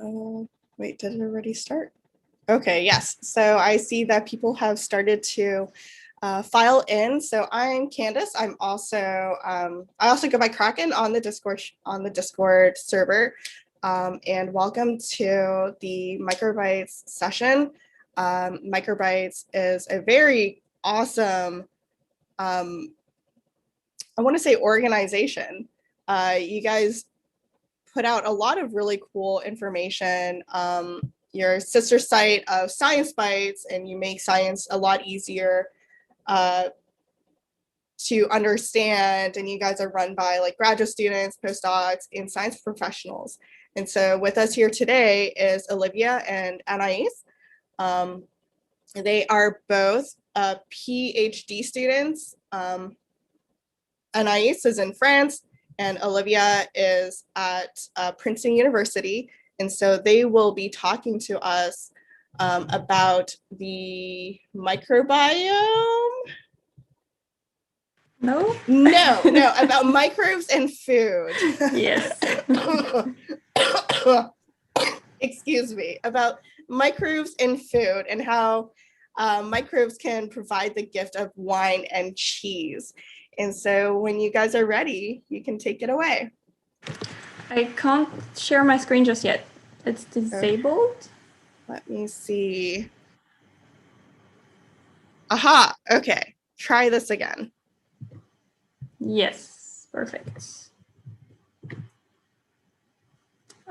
Wait, did it already start? Okay, yes. So I see that people have started to file in. So I'm Candace. I also go by Kraken on the Discord server. And welcome to the MicroBites session. MicroBites is a very awesome, I want to say, organization. You guys put out a lot of really cool information. Your sister site of Science Bites, and you make science a lot easier to understand. And you guys are run by like graduate students, postdocs, and science professionals. And so with us here today is Olivia and Anais. They are both PhD students. Anais is in France, and Olivia is at Princeton University. And so they will be talking to us about the microbiome. No, about microbes and food. Yes. Excuse me, about microbes and food, and how microbes can provide the gift of wine and cheese. And so when you guys are ready, you can take it away. I can't share my screen just yet. It's disabled. Okay. Let me see. Aha, okay. Try this again. Yes, perfect.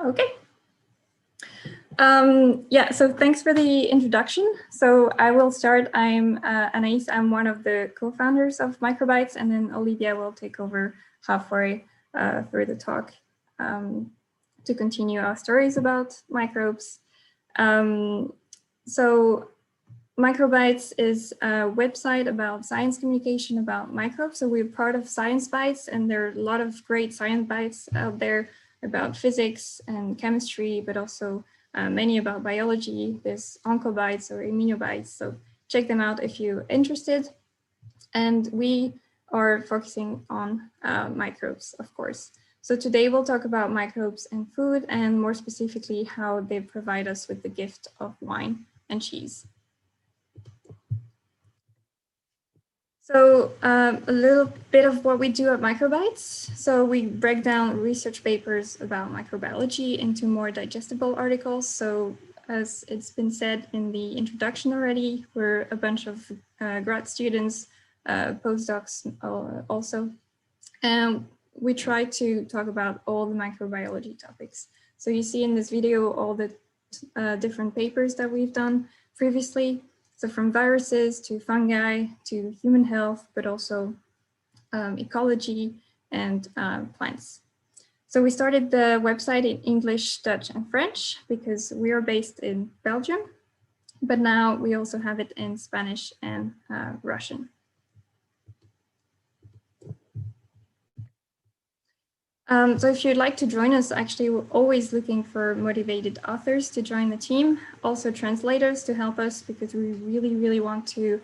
Okay. Yeah, so thanks for the introduction. So I will start. I'm Anais. I'm one of the co-founders of MicroBites, and then Olivia will take over halfway through the talk to continue our stories about microbes. So MicroBites is a website about science communication about microbes. So we're part of Science Bites, and there are a lot of great science bites out there about physics and chemistry, but also many about biology. There's OncoBites or ImmunoBites, so check them out if you're interested. And we are focusing on microbes, of course. So today we'll talk about microbes and food, and more specifically, how they provide us with the gift of wine and cheese. So a little bit of what we do at MicroBites. So we break down research papers about microbiology into more digestible articles. So as it's been said in the introduction already, we're a bunch of grad students, postdocs also. And we try to talk about all the microbiology topics. So you see in this video all the different papers that we've done previously. So from viruses to fungi to human health, but also ecology and plants. So we started the website in English, Dutch, and French because we are based in Belgium, but now we also have it in Spanish and Russian. So if you'd like to join us, actually, we're always looking for motivated authors to join the team, also translators to help us, because we really, really want to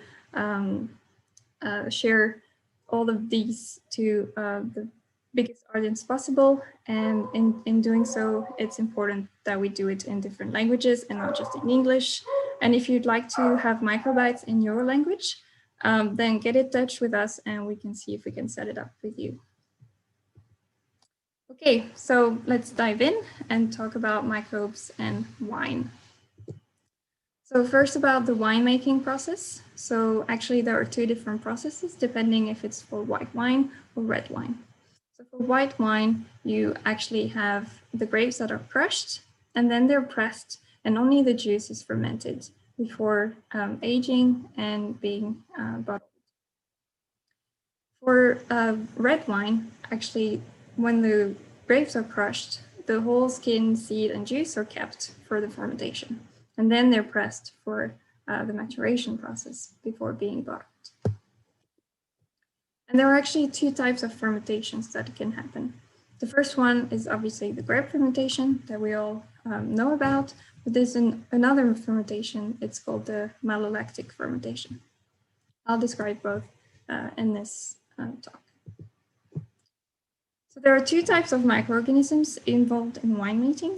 share all of these to the biggest audience possible. And in doing so, it's important that we do it in different languages and not just in English. And if you'd like to have MicroBites in your language, then get in touch with us and we can see if we can set it up with you. Okay, so let's dive in and talk about microbes and wine. So first about the winemaking process. So actually there are two different processes depending if it's for white wine or red wine. So for white wine, you actually have the grapes that are crushed and then they're pressed and only the juice is fermented before aging and being bottled. For red wine, actually, when the grapes are crushed, the whole skin, seed, and juice are kept for the fermentation. And then they're pressed for the maturation process before being bottled. And there are actually two types of fermentations that can happen. The first one is obviously the grape fermentation that we all know about, but there's another fermentation. It's called the malolactic fermentation. I'll describe both in this talk. So there are two types of microorganisms involved in wine making.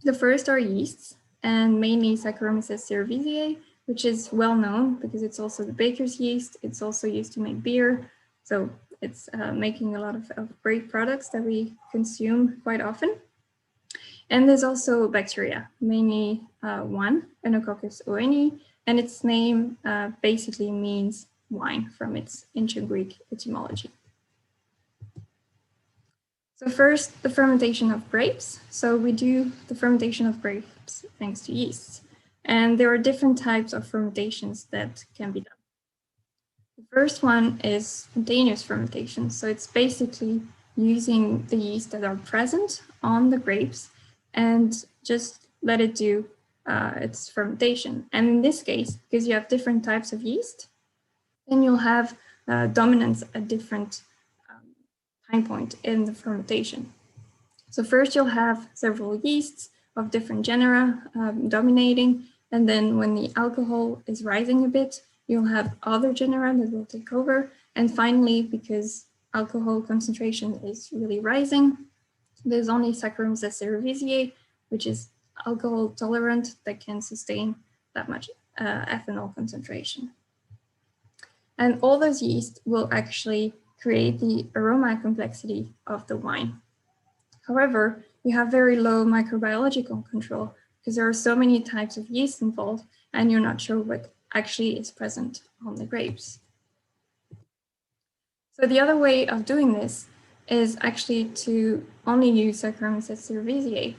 The first are yeasts, and mainly Saccharomyces cerevisiae, which is well known because it's also the baker's yeast. It's also used to make beer. So it's making a lot of great products that we consume quite often. And there's also bacteria, mainly one, Enococcus oeni, and its name basically means wine from its ancient Greek etymology. So first, the fermentation of grapes. So we do the fermentation of grapes thanks to yeasts. And there are different types of fermentations that can be done. The first one is spontaneous fermentation. So it's basically using the yeast that are present on the grapes and just let it do its fermentation. And in this case, because you have different types of yeast, then you'll have dominance at different time point in the fermentation. So first you'll have several yeasts of different genera dominating, and then when the alcohol is rising a bit, you'll have other genera that will take over. And finally, because alcohol concentration is really rising, there's only Saccharomyces cerevisiae, which is alcohol tolerant that can sustain that much ethanol concentration. And all those yeast will actually create the aroma complexity of the wine. However, you have very low microbiological control because there are so many types of yeast involved and you're not sure what actually is present on the grapes. So the other way of doing this is actually to only use Saccharomyces cerevisiae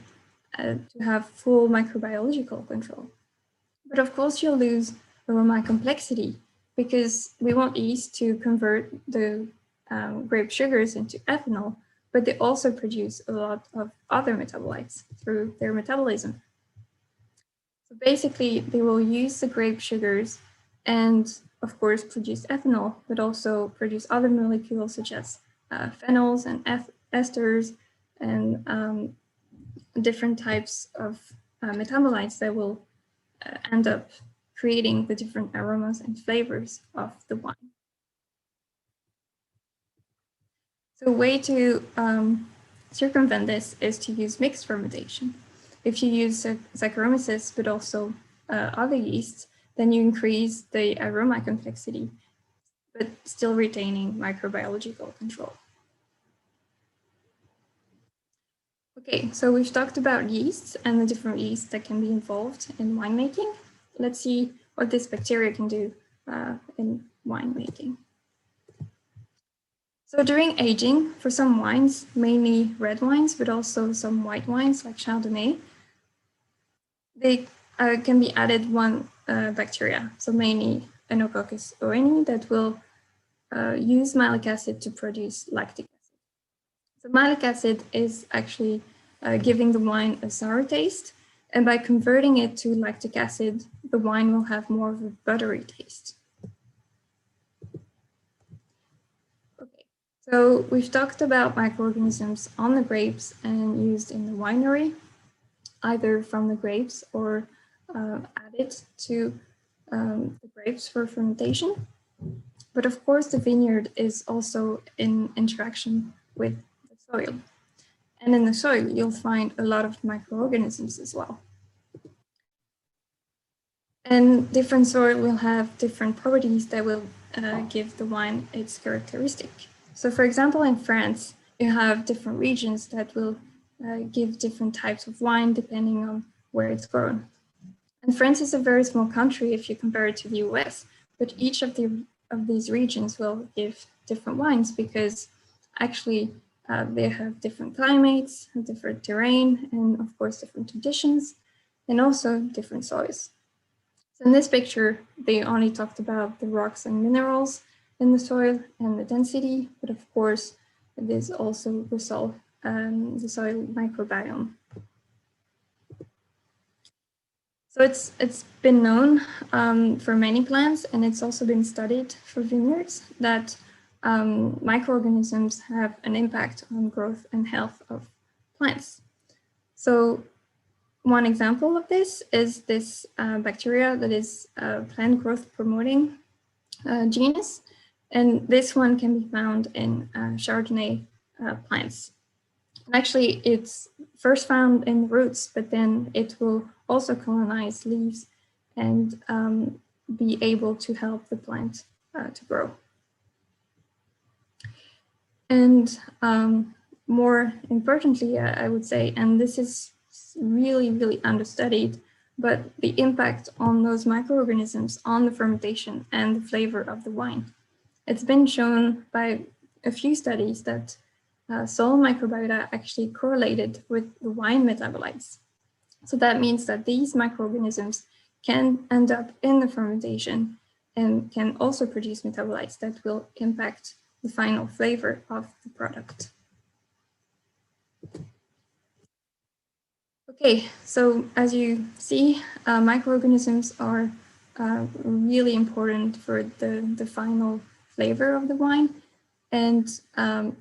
to have full microbiological control. But of course, you'll lose aroma complexity because we want yeast to convert the grape sugars into ethanol, but they also produce a lot of other metabolites through their metabolism. So basically, they will use the grape sugars and, of course, produce ethanol, but also produce other molecules such as phenols and esters and different types of metabolites that will end up creating the different aromas and flavors of the wine. So a way to circumvent this is to use mixed fermentation. If you use Saccharomyces, but also other yeasts, then you increase the aroma complexity, but still retaining microbiological control. Okay, so we've talked about yeasts and the different yeasts that can be involved in winemaking. Let's see what this bacteria can do in winemaking. So during aging, for some wines, mainly red wines, but also some white wines like Chardonnay, they can be added one bacteria, so mainly Enococcus oeni, that will use malic acid to produce lactic acid. So malic acid is actually giving the wine a sour taste, and by converting it to lactic acid, the wine will have more of a buttery taste. Okay, so we've talked about microorganisms on the grapes and used in the winery, either from the grapes or added to the grapes for fermentation. But of course, the vineyard is also in interaction with the soil. And in the soil, you'll find a lot of microorganisms as well. And different soil will have different properties that will give the wine its characteristic. So for example, in France, you have different regions that will give different types of wine depending on where it's grown. And France is a very small country if you compare it to the US, but each of these regions will give different wines because actually they have different climates, different terrain, and of course different traditions, and also different soils. So in this picture, they only talked about the rocks and minerals in the soil and the density, but of course, there's also the soil microbiome. So it's been known for many plants, and it's also been studied for vineyards that microorganisms have an impact on growth and health of plants. So one example of this is this bacteria that is a plant growth promoting genus. And this one can be found in Chardonnay plants. And actually, it's first found in the roots, but then it will also colonize leaves and be able to help the plant to grow. And more importantly, I would say, and this is really, really understudied, but the impact on those microorganisms on the fermentation and the flavor of the wine. It's been shown by a few studies that soil microbiota actually correlated with the wine metabolites. So that means that these microorganisms can end up in the fermentation and can also produce metabolites that will impact the final flavor of the product. Okay, so as you see, microorganisms are really important for the final flavor of the wine, and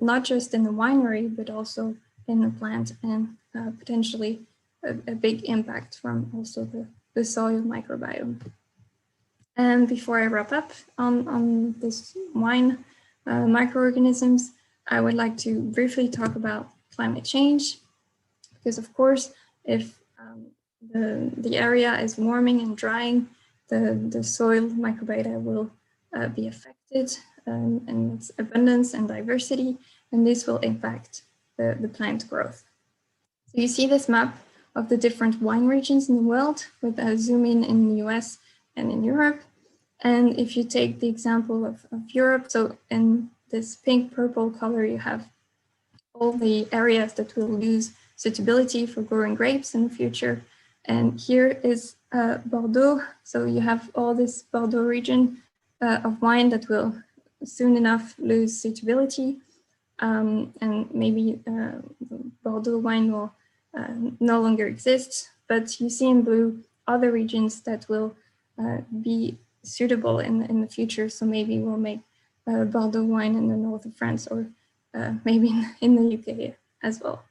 not just in the winery, but also in the plant, and potentially a big impact from also the soil microbiome. And before I wrap up on this wine microorganisms, I would like to briefly talk about climate change, because of course, if the area is warming and drying, the soil microbiota will be affected, and its abundance and diversity, and this will impact the plant growth. So you see this map of the different wine regions in the world with a zoom in the US and in Europe. And if you take the example of Europe, so in this pink purple color, you have all the areas that will lose suitability for growing grapes in the future. And here is Bordeaux. So you have all this Bordeaux region of wine that will soon enough lose suitability. And maybe Bordeaux wine will no longer exist. But you see in blue other regions that will be suitable in the future. So maybe we'll make Bordeaux wine in the north of France, or maybe in the UK as well.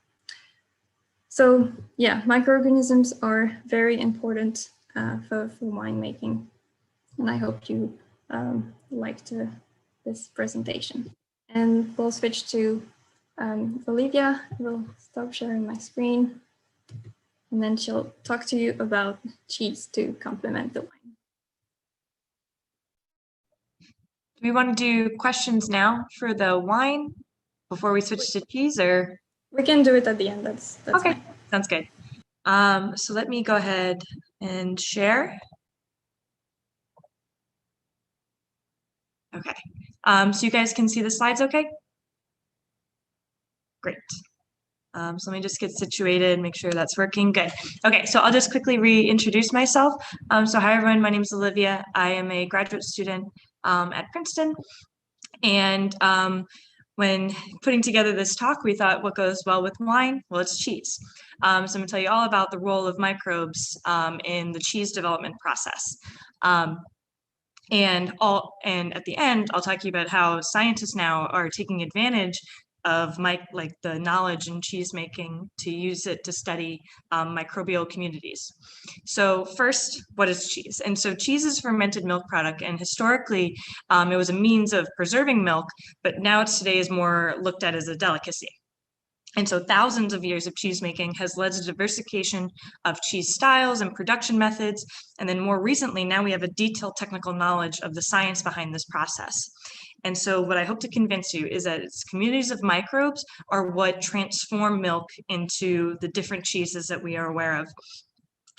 So yeah, microorganisms are very important for winemaking. And I hope you liked this presentation. And we'll switch to Olivia. We'll stop sharing my screen. And then she'll talk to you about cheese to complement the wine. Do we want to do questions now for the wine before we switch to cheese, or? We can do it at the end. That's okay, fine. Sounds good. So let me go ahead and share. Okay, so you guys can see the slides okay? Great. So let me just get situated, make sure that's working. Good. Okay, so I'll just quickly reintroduce myself. So hi everyone, my name is Olivia. I am a graduate student at Princeton. And when putting together this talk, we thought what goes well with wine? Well, it's cheese. So I'm gonna tell you all about the role of microbes in the cheese development process. And at the end, I'll talk to you about how scientists now are taking advantage of the knowledge in cheese making to use it to study microbial communities. So first, what is cheese? And so cheese is a fermented milk product, and historically it was a means of preserving milk, but now today is more looked at as a delicacy. And so thousands of years of cheese making has led to diversification of cheese styles and production methods. And then more recently, now we have a detailed technical knowledge of the science behind this process. And so what I hope to convince you is that it's communities of microbes are what transform milk into the different cheeses that we are aware of,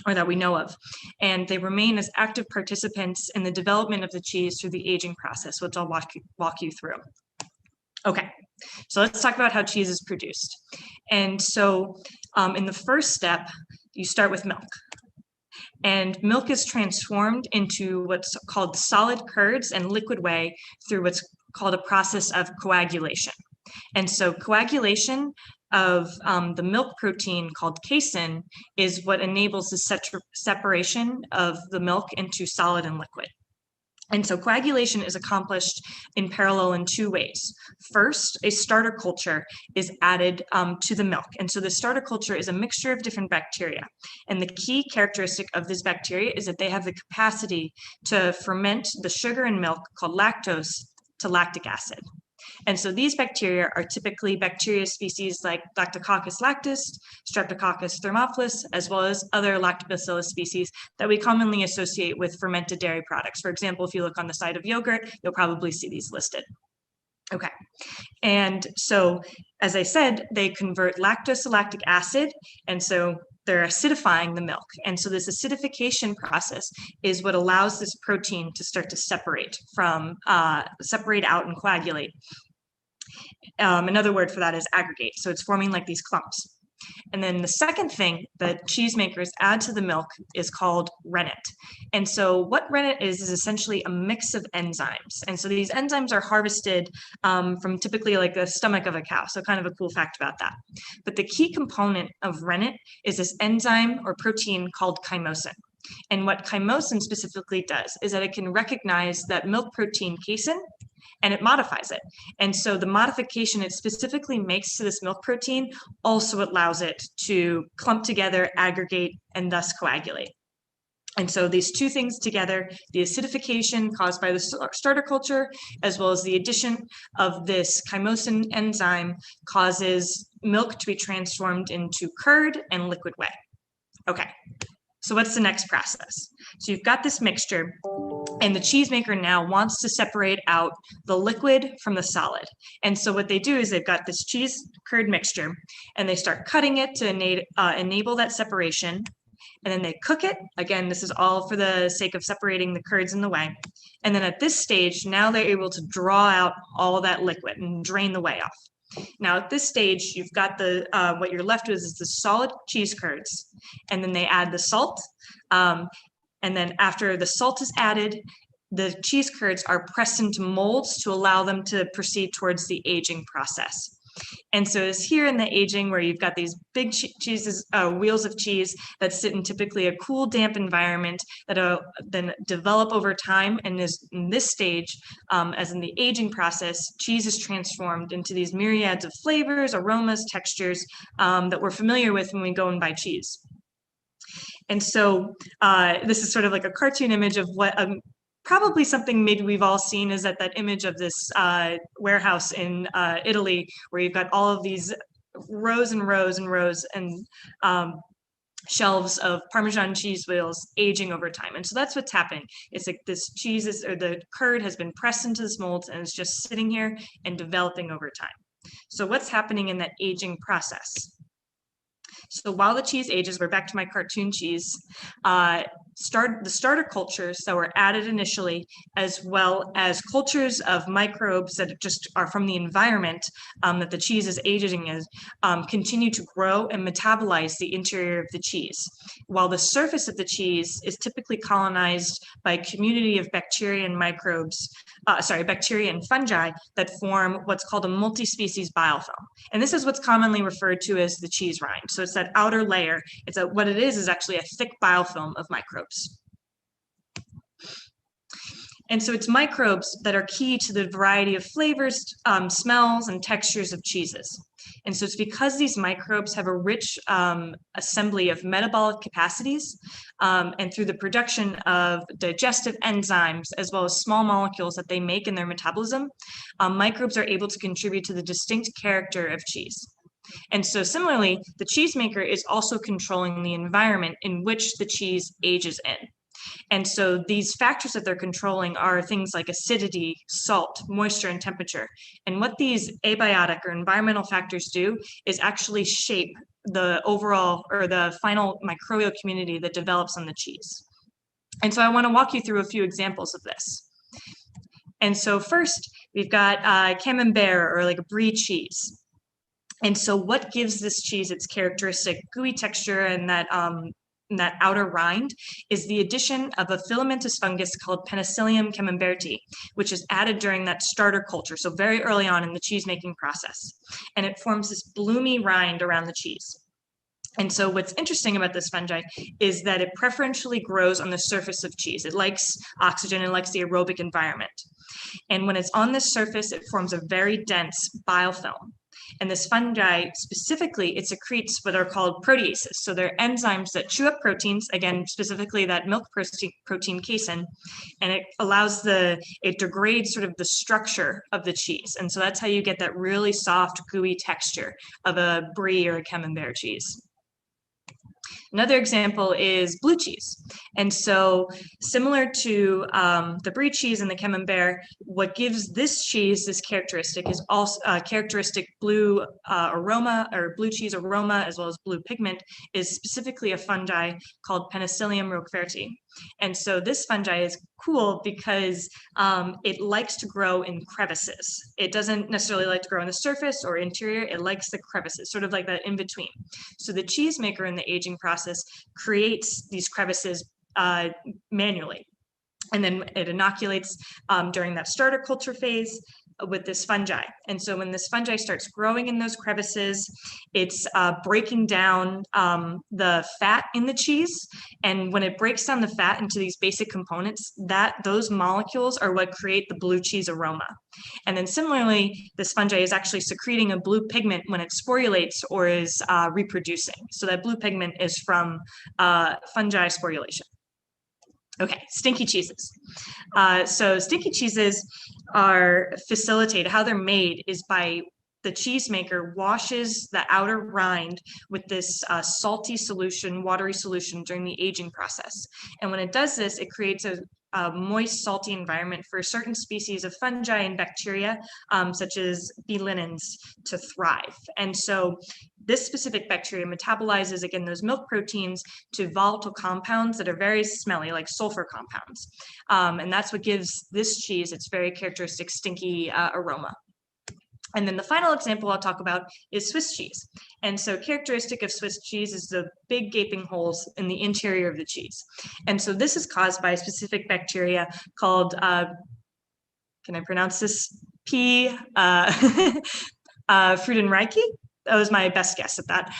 or that we know of. And they remain as active participants in the development of the cheese through the aging process, which I'll walk you through. Okay, so let's talk about how cheese is produced. And so in the first step, you start with milk. And milk is transformed into what's called solid curds and liquid whey through what's called a process of coagulation. And so coagulation of the milk protein called casein is what enables the separation of the milk into solid and liquid. And so coagulation is accomplished in parallel in two ways. First, a starter culture is added to the milk. And so the starter culture is a mixture of different bacteria. And the key characteristic of this bacteria is that they have the capacity to ferment the sugar in milk called lactose to lactic acid. And so these bacteria are typically bacteria species like Lactococcus lactis, Streptococcus thermophilus, as well as other lactobacillus species that we commonly associate with fermented dairy products. For example, if you look on the side of yogurt, you'll probably see these listed. Okay, and so as I said, they convert lactose to lactic acid, and so they're acidifying the milk. And so this acidification process is what allows this protein to start to separate out and coagulate. Another word for that is aggregate. So it's forming like these clumps. And then the second thing that cheesemakers add to the milk is called rennet. And so what rennet is essentially a mix of enzymes. And so these enzymes are harvested from typically like the stomach of a cow. So kind of a cool fact about that. But the key component of rennet is this enzyme or protein called chymosin. And what chymosin specifically does is that it can recognize that milk protein casein and it modifies it. And so the modification it specifically makes to this milk protein also allows it to clump together, aggregate, and thus coagulate. And so these two things together, the acidification caused by the starter culture, as well as the addition of this chymosin enzyme, causes milk to be transformed into curd and liquid whey. Okay, so what's the next process? So you've got this mixture, and the cheesemaker now wants to separate out the liquid from the solid. And so what they do is they've got this cheese curd mixture, and they start cutting it to enable that separation. And then they cook it. Again, this is all for the sake of separating the curds and the whey. And then at this stage, now they're able to draw out all that liquid and drain the whey off. Now at this stage, you've got the what you're left with is the solid cheese curds, and then they add the salt. And then after the salt is added, the cheese curds are pressed into molds to allow them to proceed towards the aging process. And so it's here in the aging where you've got these big wheels of cheese that sit in typically a cool, damp environment that then develop over time. And in this stage, as in the aging process, cheese is transformed into these myriads of flavors, aromas, textures that we're familiar with when we go and buy cheese. And so this is sort of like a cartoon image of what probably something maybe we've all seen is that image of this warehouse in Italy where you've got all of these rows and rows and rows and shelves of Parmesan cheese wheels aging over time. And so that's what's happening. It's like this cheese or the curd has been pressed into this mold and it's just sitting here and developing over time. So what's happening in that aging process? So while the cheese ages, we're back to my cartoon cheese, the starter cultures that were added initially, as well as cultures of microbes that just are from the environment that the cheese is aging in, continue to grow and metabolize the interior of the cheese. While the surface of the cheese is typically colonized by a community of bacteria and microbes, bacteria and fungi that form what's called a multi-species biofilm. And this is what's commonly referred to as the cheese rind. So it's that outer layer. What it is actually a thick biofilm of microbes. And so it's microbes that are key to the variety of flavors, smells, and textures of cheeses. And so it's because these microbes have a rich assembly of metabolic capacities and through the production of digestive enzymes, as well as small molecules that they make in their metabolism, microbes are able to contribute to the distinct character of cheese. And so similarly, the cheesemaker is also controlling the environment in which the cheese ages in. And so these factors that they're controlling are things like acidity, salt, moisture, and temperature. And what these abiotic or environmental factors do is actually shape the overall or the final microbial community that develops on the cheese. And so I want to walk you through a few examples of this. And so first, we've got camembert or like a brie cheese. And so what gives this cheese its characteristic gooey texture and that outer rind is the addition of a filamentous fungus called Penicillium camemberti, which is added during that starter culture, so very early on in the cheese making process. And it forms this bloomy rind around the cheese. And so what's interesting about this fungi is that it preferentially grows on the surface of cheese. It likes oxygen, it likes the aerobic environment. And when it's on this surface, it forms a very dense biofilm. And this fungi specifically, it secretes what are called proteases. So they're enzymes that chew up proteins, again, specifically that milk protein casein, and it allows it degrades sort of the structure of the cheese. And so that's how you get that really soft, gooey texture of a brie or a camembert cheese. Another example is blue cheese. And so similar to the brie cheese and the camembert, what gives this cheese this characteristic is also characteristic blue aroma, or blue cheese aroma, as well as blue pigment, is specifically a fungi called Penicillium roqueforti. And so this fungi is cool because it likes to grow in crevices. It doesn't necessarily like to grow on the surface or interior. It likes the crevices, sort of like that in between. So the cheesemaker in the aging process creates these crevices manually. And then it inoculates during that starter culture phase with this fungi. And so when this fungi starts growing in those crevices, it's breaking down the fat in the cheese. And when it breaks down the fat into these basic components, those molecules are what create the blue cheese aroma. And then similarly, this fungi is actually secreting a blue pigment when it sporulates or is reproducing. So that blue pigment is from fungi sporulation. Okay, stinky cheeses. So stinky cheeses are facilitated, how they're made is by the cheesemaker washes the outer rind with this salty solution, watery solution during the aging process. And when it does this, it creates a moist, salty environment for certain species of fungi and bacteria, such as bee linens, to thrive. And so this specific bacteria metabolizes, again, those milk proteins to volatile compounds that are very smelly, like sulfur compounds. And that's what gives this cheese its very characteristic stinky aroma. And then the final example I'll talk about is Swiss cheese. And so characteristic of Swiss cheese is the big gaping holes in the interior of the cheese. And so this is caused by a specific bacteria called, can I pronounce this? P. Freudenreichi. That was my best guess at that.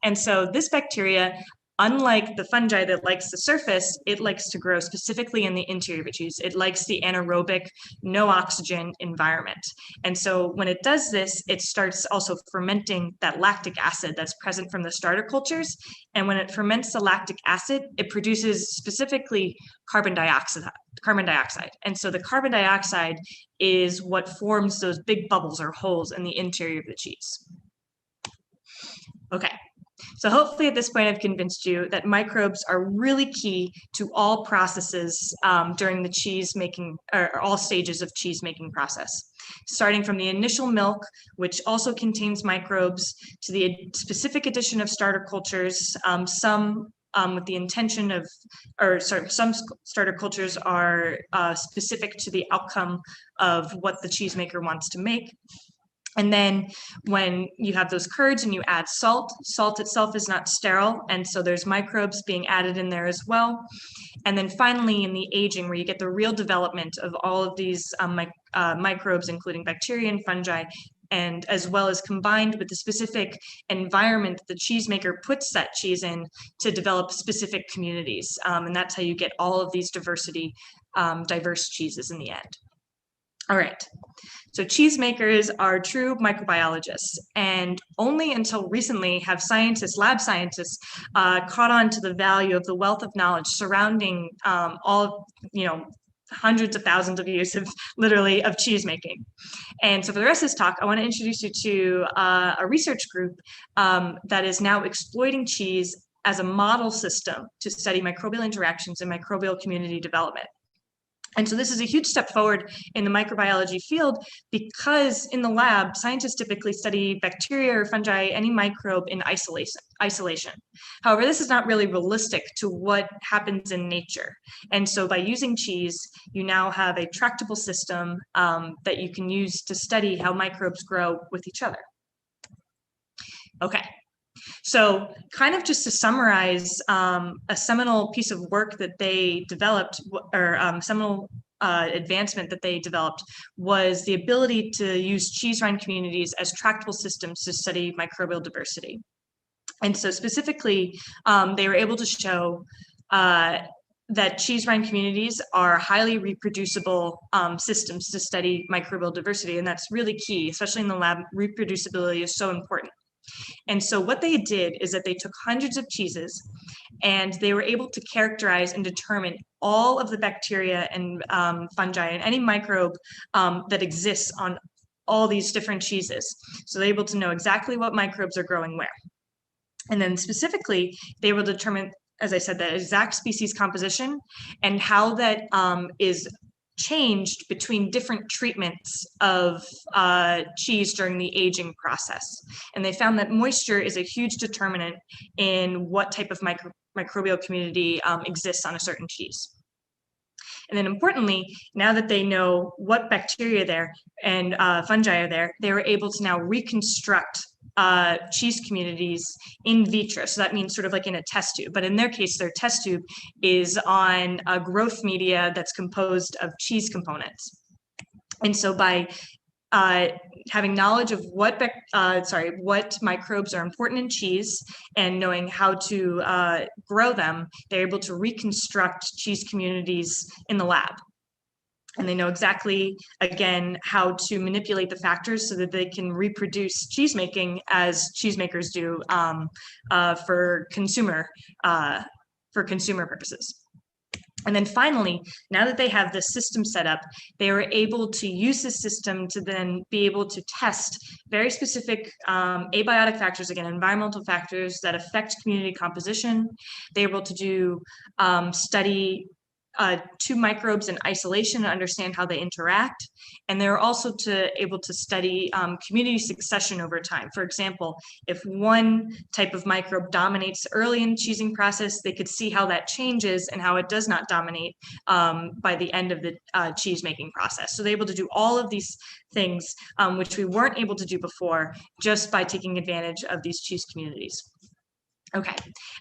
And so this bacteria, unlike the fungi that likes the surface, it likes to grow specifically in the interior of the cheese. It likes the anaerobic, no oxygen environment. And so when it does this, it starts also fermenting that lactic acid that's present from the starter cultures. And when it ferments the lactic acid, it produces specifically carbon dioxide. And so the carbon dioxide is what forms those big bubbles or holes in the interior of the cheese. Okay. So hopefully at this point I've convinced you that microbes are really key to all processes during the cheese making, or all stages of cheese making process, starting from the initial milk, which also contains microbes, to the specific addition of starter cultures, some with the intention of, some starter cultures are specific to the outcome of what the cheesemaker wants to make. And then when you have those curds and you add salt, salt itself is not sterile. And so there's microbes being added in there as well. And then finally in the aging, where you get the real development of all of these microbes, including bacteria and fungi, and as well as combined with the specific environment that the cheesemaker puts that cheese in to develop specific communities. And that's how you get all of these diverse cheeses in the end. All right, so cheesemakers are true microbiologists, and only until recently have lab scientists, caught on to the value of the wealth of knowledge surrounding hundreds of thousands of years of cheese making. And so for the rest of this talk, I want to introduce you to a research group that is now exploiting cheese as a model system to study microbial interactions and microbial community development. And so this is a huge step forward in the microbiology field, because in the lab, scientists typically study bacteria or fungi, any microbe, in isolation. However, this is not really realistic to what happens in nature. And so by using cheese, you now have a tractable system that you can use to study how microbes grow with each other. Okay. So kind of just to summarize, a seminal piece of work that they developed, or seminal advancement that they developed, was the ability to use cheese rind communities as tractable systems to study microbial diversity. And so specifically, they were able to show that cheese rind communities are highly reproducible systems to study microbial diversity, and that's really key, especially in the lab. Reproducibility is so important. And so what they did is that they took hundreds of cheeses and they were able to characterize and determine all of the bacteria and fungi and any microbe that exists on all these different cheeses. So they're able to know exactly what microbes are growing where. And then specifically, they will determine, as I said, the exact species composition and how that is changed between different treatments of cheese during the aging process. And they found that moisture is a huge determinant in what type of microbial community exists on a certain cheese. And then importantly, now that they know what bacteria there and fungi are there, they were able to now reconstruct cheese communities in vitro. So that means sort of like in a test tube, but in their case, their test tube is on a growth media that's composed of cheese components. And so by having knowledge of what microbes are important in cheese and knowing how to grow them, they're able to reconstruct cheese communities in the lab. And they know exactly, again, how to manipulate the factors so that they can reproduce cheese making as cheesemakers do for consumer purposes. And then finally, now that they have this system set up, they were able to use this system to then be able to test very specific abiotic factors, again, environmental factors that affect community composition. They were able to do study two microbes in isolation and understand how they interact. And they're also able to study community succession over time. For example, if one type of microbe dominates early in the cheesing process, they could see how that changes and how it does not dominate by the end of the cheese making process. So they're able to do all of these things, which we weren't able to do before, just by taking advantage of these cheese communities. Okay,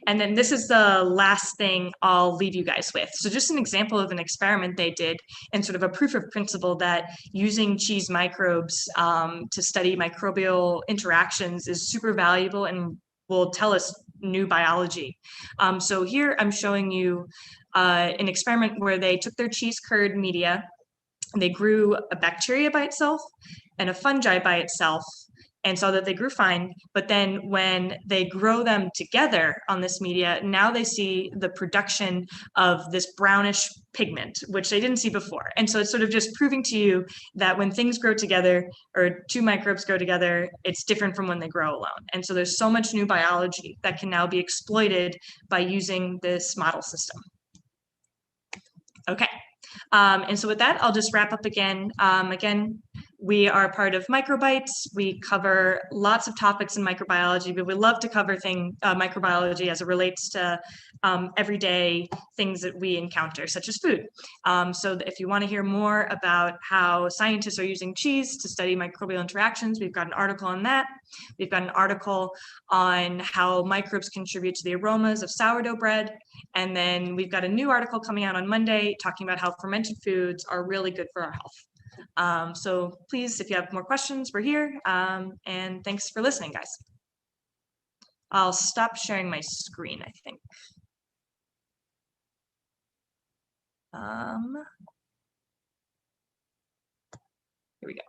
and then this is the last thing I'll leave you guys with. So just an example of an experiment they did and sort of a proof of principle that using cheese microbes to study microbial interactions is super valuable and will tell us new biology. So here I'm showing you an experiment where they took their cheese curd media, and they grew a bacteria by itself and a fungi by itself, and saw that they grew fine. But then when they grow them together on this media, now they see the production of this brownish pigment, which they didn't see before. And so it's sort of just proving to you that when things grow together or two microbes grow together, it's different from when they grow alone. And so there's so much new biology that can now be exploited by using this model system. Okay. And so with that, I'll just wrap up again. Again, we are part of MicroBites. We cover lots of topics in microbiology, but we love to cover microbiology as it relates to everyday things that we encounter, such as food. So if you want to hear more about how scientists are using cheese to study microbial interactions, we've got an article on that. We've got an article on how microbes contribute to the aromas of sourdough bread. And then we've got a new article coming out on Monday talking about how fermented foods are really good for our health. So please, if you have more questions, we're here. And thanks for listening, guys. I'll stop sharing my screen, I think. Here we go.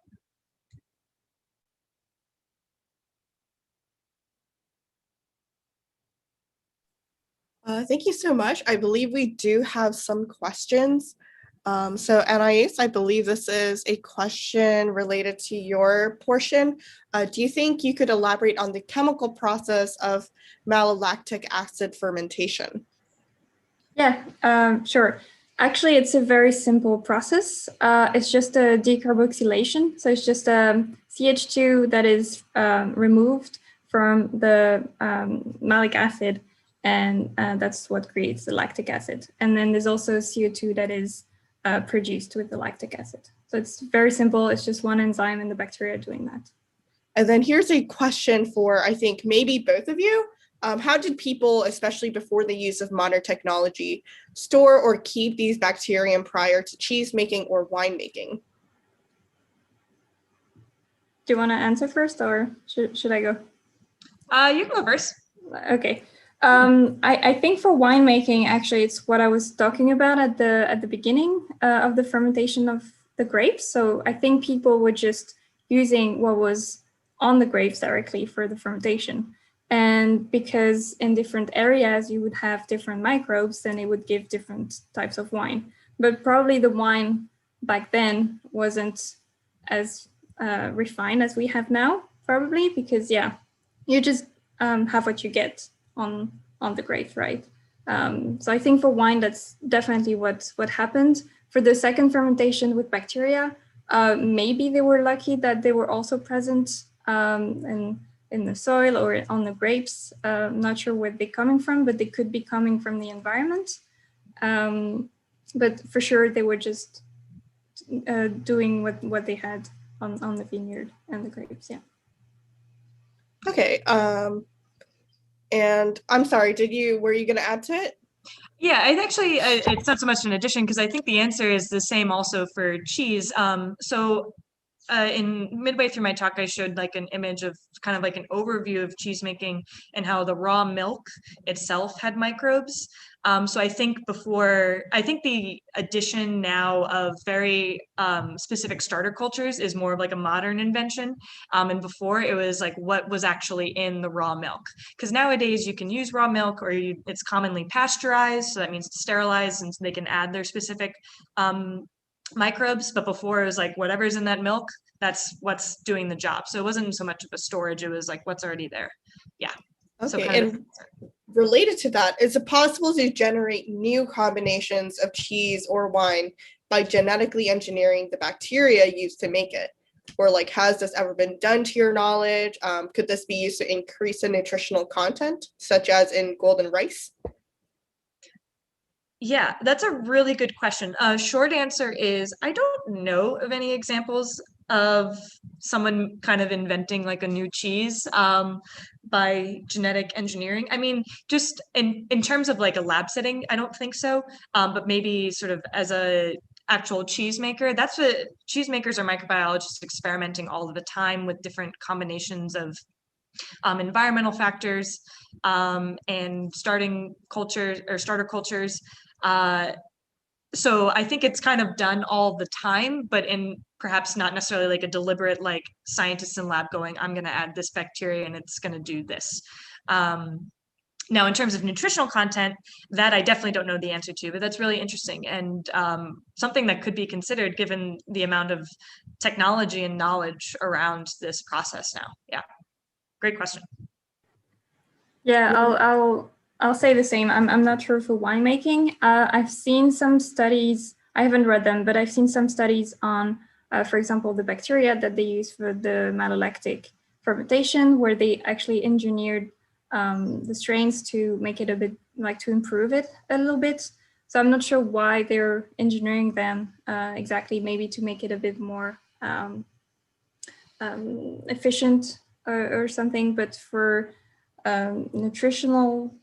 Thank you so much. I believe we do have some questions. So Anais, I believe this is a question related to your portion. Do you think you could elaborate on the chemical process of malolactic acid fermentation? Yeah, sure. Actually, it's a very simple process. It's just a decarboxylation. So it's just CH2 that is removed from the malic acid, and that's what creates the lactic acid. And then there's also CO2 that is produced with the lactic acid. So it's very simple. It's just one enzyme in the bacteria doing that. And then here's a question for, I think, maybe both of you. How did people, especially before the use of modern technology, store or keep these bacterium prior to cheese making or wine making? Do you want to answer first, or should I go? You can go first. Okay. I think for winemaking, actually, it's what I was talking about at the beginning of the fermentation of the grapes. So I think people were just using what was on the grapes directly for the fermentation. And because in different areas you would have different microbes, then it would give different types of wine. But probably the wine back then wasn't as refined as we have now, probably, because yeah, you just have what you get on the grapes, right? So I think for wine, that's definitely what happened. For the second fermentation with bacteria, maybe they were lucky that they were also present in the soil or on the grapes. Not sure where they're coming from, but they could be coming from the environment. But for sure, they were just doing what they had on the vineyard and the grapes, yeah. Okay. And I'm sorry, were you going to add to it? Yeah, I actually, it's not so much an addition because I think the answer is the same also for cheese. In midway through my talk, I showed like an image of kind of like an overview of cheese making and how the raw milk itself had microbes. So I think the addition now of very specific starter cultures is more of like a modern invention. And before it was like what was actually in the raw milk. Because nowadays you can use raw milk or it's commonly pasteurized. So that means it's sterilized and they can add their specific microbes, but before it was like whatever's in that milk, that's what's doing the job. So it wasn't so much of a storage, it was like what's already there. Yeah. Okay, so and related to that, is it possible to generate new combinations of cheese or wine by genetically engineering the bacteria used to make it? Or like, has this ever been done to your knowledge? Could this be used to increase the nutritional content, such as in golden rice? Yeah, that's a really good question. Short answer is I don't know of any examples of someone kind of inventing like a new cheese by genetic engineering. I mean, just in terms of like a lab setting, I don't think so. But maybe sort of as a actual cheesemaker, that's what cheesemakers are microbiologists experimenting all of the time with different combinations of environmental factors and starting cultures or starter cultures. So I think it's kind of done all the time, but in perhaps not necessarily like a deliberate, like scientists in lab going, I'm going to add this bacteria and it's going to do this. Now, in terms of nutritional content, that I definitely don't know the answer to, but that's really interesting and something that could be considered given the amount of technology and knowledge around this process now. Yeah, great question. Yeah, I'll say the same. I'm not sure for winemaking. I've seen some studies. I haven't read them, but I've seen some studies on, for example, the bacteria that they use for the malolactic fermentation, where they actually engineered the strains to make it a bit like to improve it a little bit. So I'm not sure why they're engineering them exactly. Maybe to make it a bit more efficient or something. But for nutritional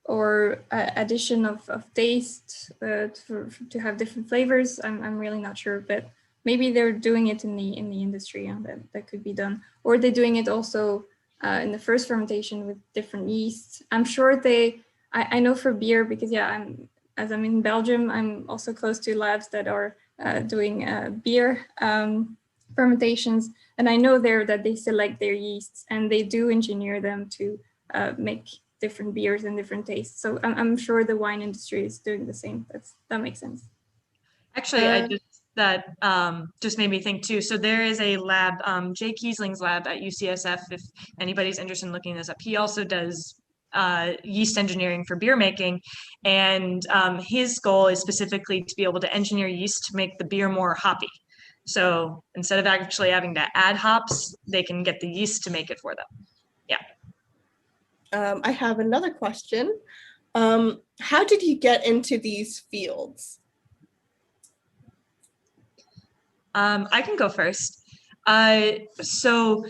or addition of taste to have different flavors, I'm really not sure, but maybe they're doing it in the industry, and that could be done, or they're doing it also in the first fermentation with different yeasts. I'm sure I know for beer, because yeah, as I'm in Belgium, I'm also close to labs that are doing beer fermentations, and I know there that they select their yeasts and they do engineer them to make different beers and different tastes. So I'm sure the wine industry is doing the same. That makes sense. Actually, that just made me think too. So there is a lab, Jay Kiesling's lab at UCSF, if anybody's interested in looking this up. He also does yeast engineering for beer making. And his goal is specifically to be able to engineer yeast to make the beer more hoppy. So instead of actually having to add hops, they can get the yeast to make it for them. Yeah. I have another question. How did you get into these fields? I can go first. So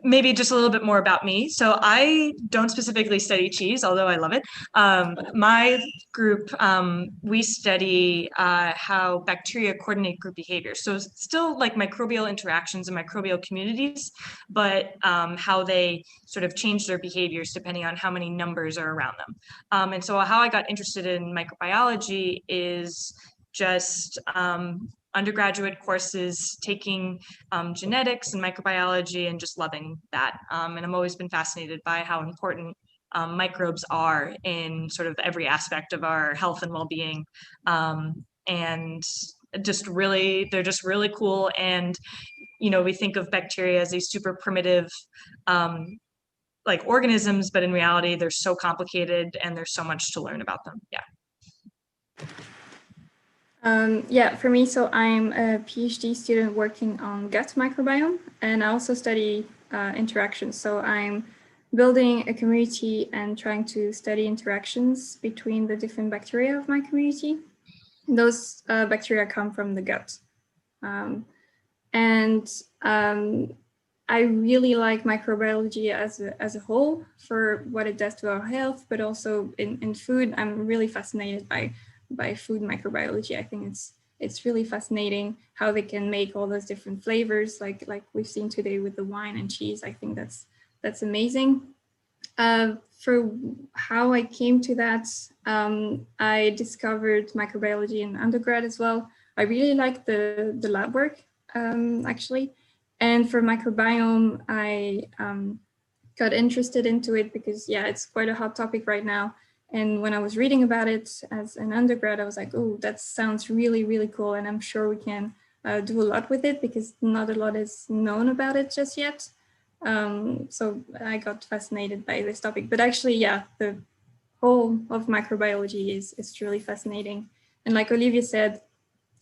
maybe just a little bit more about me. So I don't specifically study cheese, although I love it. My group, we study how bacteria coordinate group behavior. So it's still like microbial interactions and microbial communities, but how they sort of change their behaviors depending on how many numbers are around them. And so how I got interested in microbiology is just undergraduate courses, taking genetics and microbiology and just loving that. And I've always been fascinated by how important microbes are in sort of every aspect of our health and well-being. And just really, they're just really cool. And, you know, we think of bacteria as these super primitive like organisms, but in reality, they're so complicated and there's so much to learn about them. Yeah. Yeah, for me, so I'm a PhD student working on gut microbiome, and I also study interactions. So I'm building a community and trying to study interactions between the different bacteria of my community. Those bacteria come from the gut. I really like microbiology as a whole for what it does to our health, but also in food. I'm really fascinated by food microbiology. I think it's really fascinating how they can make all those different flavors, like we've seen today with the wine and cheese. I think that's amazing. For how I came to that, I discovered microbiology in undergrad as well. I really like the lab work, actually. And for microbiome, I got interested into it because, yeah, it's quite a hot topic right now. And when I was reading about it as an undergrad, I was like, oh, that sounds really, really cool. And I'm sure we can do a lot with it because not a lot is known about it just yet. So I got fascinated by this topic. But actually, yeah, the whole of microbiology is truly fascinating. And like Olivia said,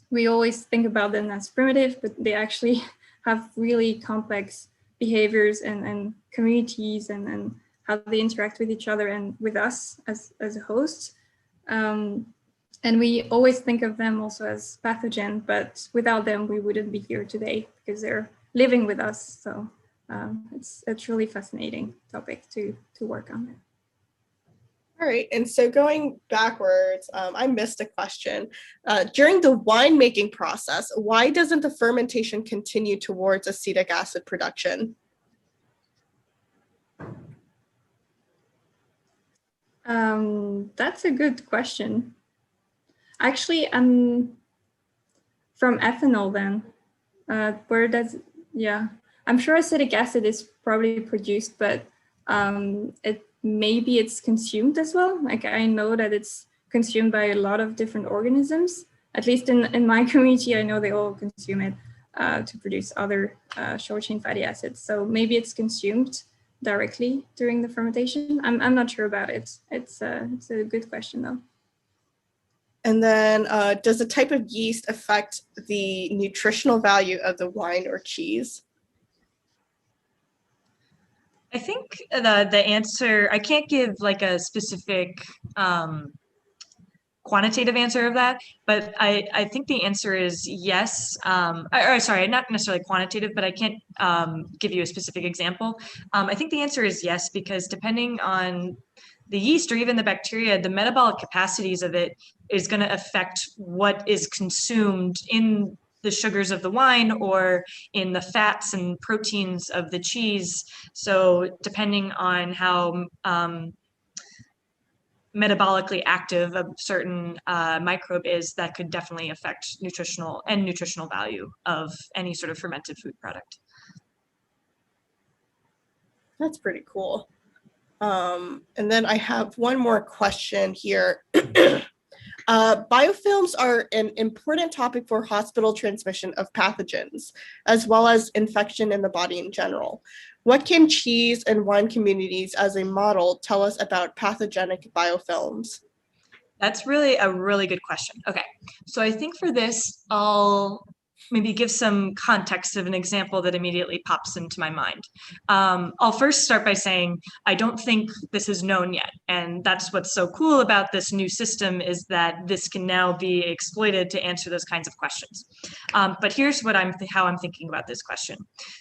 we always think about them as primitive, but they actually have really complex behaviors and communities and how they interact with each other and with us as a host. And we always think of them also as pathogen, but without them, we wouldn't be here today because they're living with us. So it's a truly fascinating topic to work on. All right, and so going backwards, I missed a question. During the winemaking process, why doesn't the fermentation continue towards acetic acid production? That's a good question. Actually, from ethanol then, where does, yeah, I'm sure acetic acid is probably produced, but maybe it's consumed as well. Like I know that it's consumed by a lot of different organisms. At least in my community, I know they all consume it to produce other short chain fatty acids. So maybe it's consumed directly during the fermentation. I'm not sure about it. It's a good question though. And then does the type of yeast affect the nutritional value of the wine or cheese? I think the answer, I can't give like a specific quantitative answer of that, but I think the answer is yes. Or sorry, not necessarily quantitative, but I can't give you a specific example. I think the answer is yes, because depending on the yeast or even the bacteria, the metabolic capacities of it is going to affect what is consumed in the sugars of the wine or in the fats and proteins of the cheese. So depending on how metabolically active a certain microbe is, that could definitely affect nutritional value of any sort of fermented food product. That's pretty cool. And then I have one more question here. Biofilms are an important topic for hospital transmission of pathogens, as well as infection in the body in general. What can cheese and wine communities as a model tell us about pathogenic biofilms? That's really a really good question. Okay, so I think for this, I'll maybe give some context of an example that immediately pops into my mind. I'll first start by saying I don't think this is known yet, and that's what's so cool about this new system is that this can now be exploited to answer those kinds of questions. But here's what how I'm thinking about this question.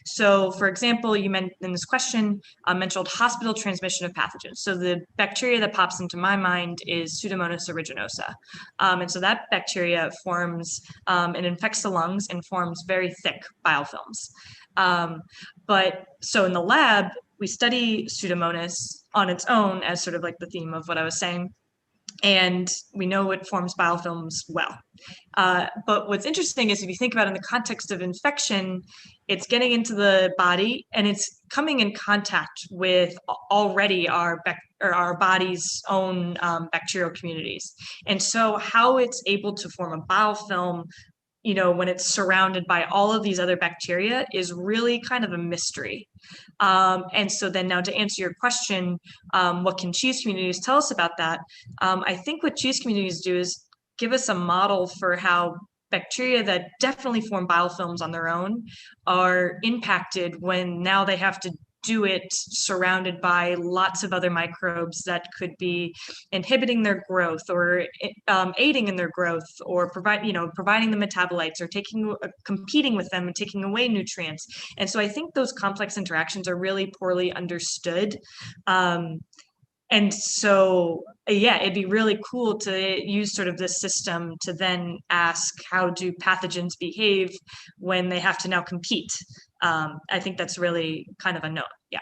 So, for example, you in this question mentioned hospital transmission of pathogens. So the bacteria that pops into my mind is Pseudomonas aeruginosa, and so that bacteria forms and infects the lungs and forms very thick biofilms. But so in the lab, we study Pseudomonas on its own as sort of like the theme of what I was saying. And we know it forms biofilms well. But what's interesting is if you think about it in the context of infection, it's getting into the body and it's coming in contact with already our body's own bacterial communities. And so how it's able to form a biofilm, you know, when it's surrounded by all of these other bacteria is really kind of a mystery. And so then now to answer your question, what can cheese communities tell us about that? I think what cheese communities do is give us a model for how bacteria that definitely form biofilms on their own are impacted when now they have to do it surrounded by lots of other microbes that could be inhibiting their growth or aiding in their growth or providing the metabolites or competing with them and taking away nutrients. And so I think those complex interactions are really poorly understood. And so, yeah, it'd be really cool to use sort of this system to then ask how do pathogens behave when they have to now compete. I think that's really kind of a note. Yeah.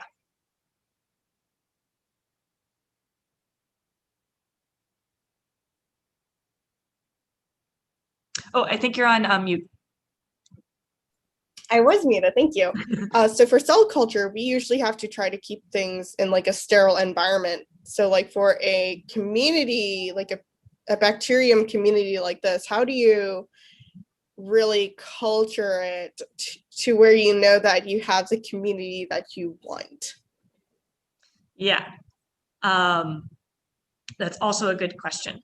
Oh, I think you're on mute. I was muted, thank you. So for cell culture, we usually have to try to keep things in like a sterile environment. So like for a community, like a bacterium community like this, how do you really culture it to where you know that you have the community that you want? Yeah, that's also a good question.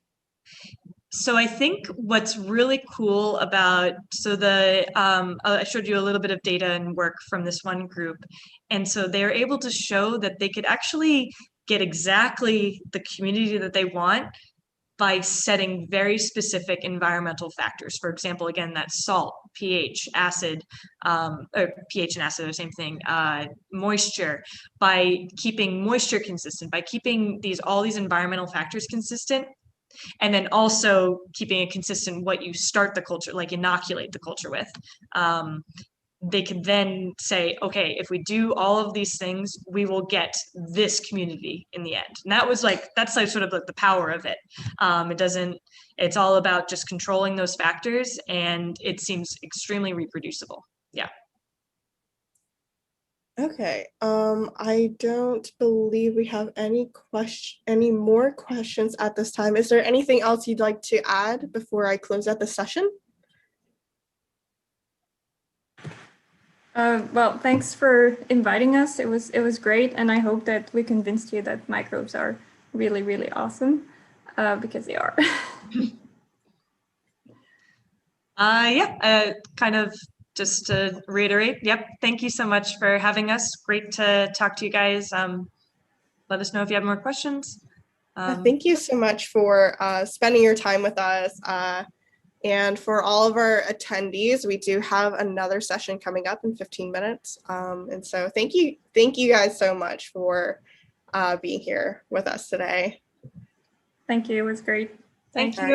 So I think what's really cool about, I showed you a little bit of data and work from this one group. And so they're able to show that they could actually get exactly the community that they want by setting very specific environmental factors. For example, again, that salt, pH, acid, or pH and acid are the same thing, moisture, by keeping moisture consistent, by keeping all these environmental factors consistent, and then also keeping it consistent what you start the culture, like inoculate the culture with. They could then say, okay, if we do all of these things, we will get this community in the end. And that's like sort of like the power of it. It's all about just controlling those factors, and it seems extremely reproducible. Yeah. Okay, I don't believe we have any more questions at this time. Is there anything else you'd like to add before I close out the session? Well, thanks for inviting us. It was great, and I hope that we convinced you that microbes are really, really awesome, because they are. Kind of just to reiterate, yep, thank you so much for having us. Great to talk to you guys. Let us know if you have more questions. Thank you so much for spending your time with us. And for all of our attendees, we do have another session coming up in 15 minutes. And so thank you guys so much for being here with us today. Thank you, it was great. Thank you.